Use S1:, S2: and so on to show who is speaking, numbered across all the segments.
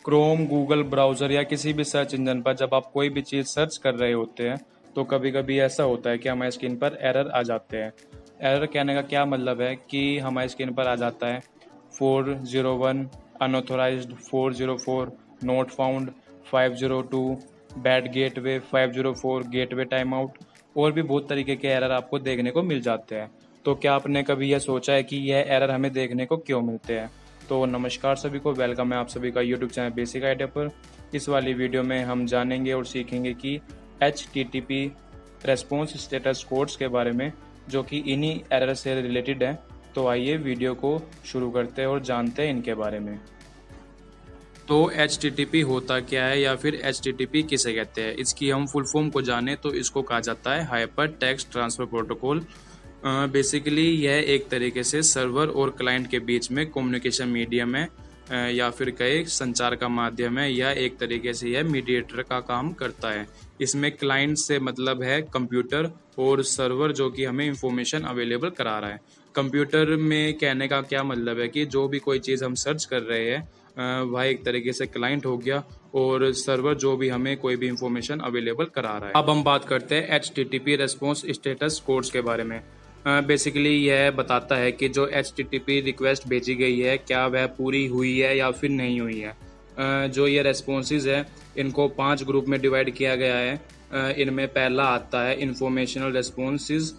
S1: Chrome, Google browser या किसी भी सर्च इंजन पर जब आप कोई भी चीज़ सर्च कर रहे होते हैं तो कभी कभी ऐसा होता है कि हमारी स्क्रीन पर एरर आ जाते हैं। एरर कहने का क्या मतलब है कि हमारी स्क्रीन पर आ जाता है 401 unauthorised, 404 not found, 502 bad gateway, 504 gateway time out और भी बहुत तरीके के एरर आपको देखने को मिल जाते हैं। तो क्या आपने कभी यह सोचा है कि यह एरर हमें देखने को क्यों मिलते हैं? तो नमस्कार सभी को, वेलकम है आप सभी का यूट्यूब चैनल बेसिक आइडिया पर। इस वाली वीडियो में हम जानेंगे और सीखेंगे कि HTTP रेस्पॉन्स स्टेटस कोड्स के बारे में, जो कि इन्हीं एरर से रिलेटेड है। तो आइए वीडियो को शुरू करते हैं और जानते हैं इनके बारे में। तो HTTP होता क्या है या फिर HTTP किसे कहते हैं? इसकी हम फुल फॉर्म को जाने तो इसको कहा जाता है hyper text transfer protocol. Basically यह एक तरीके से सर्वर और क्लाइंट के बीच में कम्युनिकेशन मीडियम है, या फिर कई संचार का माध्यम है, या एक तरीके से यह मीडिएटर का काम करता है। इसमें क्लाइंट से मतलब है कंप्यूटर और सर्वर जो कि हमें इंफॉर्मेशन अवेलेबल करा रहा है। कंप्यूटर में कहने का क्या मतलब है कि जो भी कोई चीज़ हम सर्च कर रहे हैं वह एक तरीके से क्लाइंट हो गया, और सर्वर जो भी हमें कोई भी इंफॉर्मेशन अवेलेबल करा रहा है। अब हम बात करते हैं HTTP रेस्पॉन्स स्टेटस कोड्स के बारे में। बेसिकली यह बताता है कि जो HTTP रिक्वेस्ट भेजी गई है क्या वह पूरी हुई है या फिर नहीं हुई है। जो ये रेस्पॉन्सेज है इनको 5 ग्रुप में डिवाइड किया गया है। इनमें पहला आता है इंफॉर्मेशनल रेस्पॉन्सेज,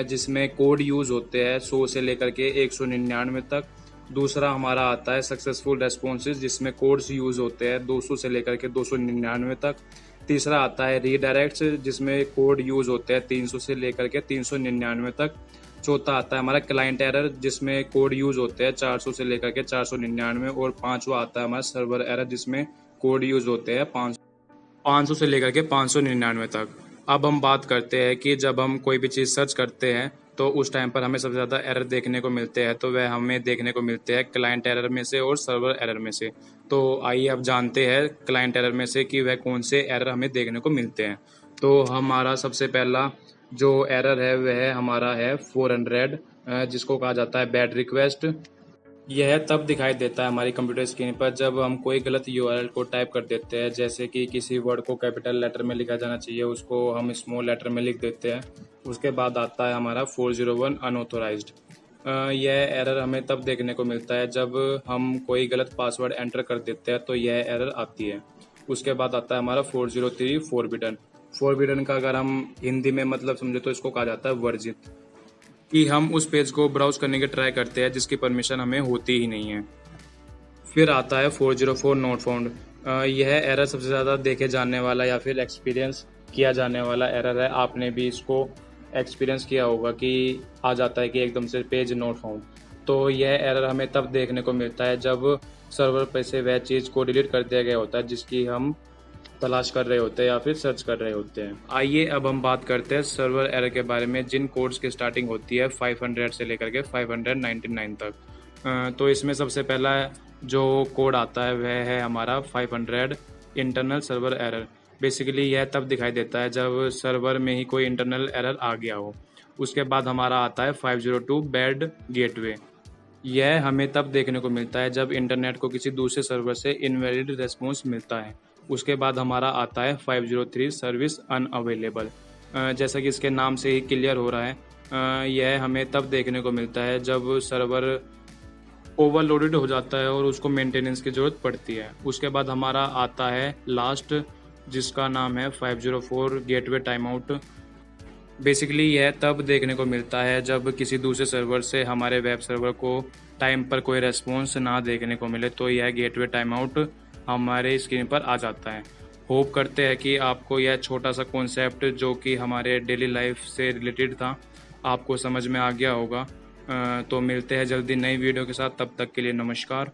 S1: जिसमें कोड यूज़ होते हैं 100 से लेकर के 199 तक। दूसरा हमारा आता है सक्सेसफुल रेस्पॉन्सेज, जिसमें कोड्स यूज़ होते हैं 200 से लेकर के 299 तक। तीसरा आता है रीडायरेक्ट्स, जिसमें कोड यूज़ होते हैं 300 से लेकर के 399 तक। चौथा आता है हमारा क्लाइंट एरर, जिसमें कोड यूज़ होते हैं 400 से लेकर के 499। और पांचवा आता है हमारा सर्वर एरर, जिसमें कोड यूज़ होते हैं 500 से लेकर के 599 तक। अब हम बात करते हैं कि जब हम कोई भी चीज़ सर्च करते हैं तो उस टाइम पर हमें सबसे ज़्यादा एरर देखने को मिलते हैं। तो वह हमें देखने को मिलते हैं क्लाइंट एरर में से और सर्वर एरर में से। तो आइए अब जानते हैं क्लाइंट एरर में से कि वह कौन से एरर हमें देखने को मिलते हैं। तो हमारा सबसे पहला जो एरर है वह हमारा है 400, जिसको कहा जाता है बैड रिक्वेस्ट। यह तब दिखाई देता है हमारी कंप्यूटर स्क्रीन पर जब हम कोई गलत URL को टाइप कर देते हैं। जैसे कि किसी वर्ड को कैपिटल लेटर में लिखा जाना चाहिए, उसको हम स्मॉल लेटर में लिख देते हैं। उसके बाद आता है हमारा 401 अनऑथोराइज्ड। यह एरर हमें तब देखने को मिलता है जब हम कोई गलत पासवर्ड एंटर कर देते हैं, तो यह एरर आती है। उसके बाद आता है हमारा 403 फॉरबिडन। फॉरबिडन का अगर हम हिंदी में मतलब समझे तो इसको कहा जाता है वर्जित, कि हम उस पेज को ब्राउज करने की ट्राई करते हैं जिसकी परमिशन हमें होती ही नहीं है। फिर आता है 404 नोट फाउंड। यह एरर सबसे ज़्यादा देखे जाने वाला या फिर एक्सपीरियंस किया जाने वाला एरर है। आपने भी इसको एक्सपीरियंस किया होगा कि आ जाता है कि एकदम से पेज नोट फाउंड। तो यह एरर हमें तब देखने को मिलता है जब सर्वर पर से वह चीज़ को डिलीट कर दिया गया होता है जिसकी हम तलाश कर रहे होते हैं या फिर सर्च कर रहे होते हैं। आइए अब हम बात करते हैं सर्वर एरर के बारे में, जिन कोड्स की स्टार्टिंग होती है 500 से लेकर के 599 तक। तो इसमें सबसे पहला जो कोड आता है वह है हमारा 500 इंटरनल सर्वर एरर। बेसिकली यह तब दिखाई देता है जब सर्वर में ही कोई इंटरनल एरर आ गया हो। उसके बाद हमारा आता है 502 बैड गेटवे। यह हमें तब देखने को मिलता है जब इंटरनेट को किसी दूसरे सर्वर से इनवैलिड रेस्पॉन्स मिलता है। उसके बाद हमारा आता है 503 सर्विस अनअवेलेबल। जैसा कि इसके नाम से ही क्लियर हो रहा है, यह हमें तब देखने को मिलता है जब सर्वर ओवरलोडेड हो जाता है और उसको मेंटेनेंस की ज़रूरत पड़ती है। उसके बाद हमारा आता है लास्ट, जिसका नाम है 504 गेटवे टाइम आउट। बेसिकली यह तब देखने को मिलता है जब किसी दूसरे सर्वर से हमारे वेब सर्वर को टाइम पर कोई रेस्पॉन्स ना देखने को मिले, तो यह गेटवे टाइम आउट हमारे स्क्रीन पर आ जाता है। होप करते हैं कि आपको यह छोटा सा कॉन्सेप्ट जो कि हमारे डेली लाइफ से रिलेटेड था आपको समझ में आ गया होगा। तो मिलते हैं जल्दी नई वीडियो के साथ, तब तक के लिए नमस्कार।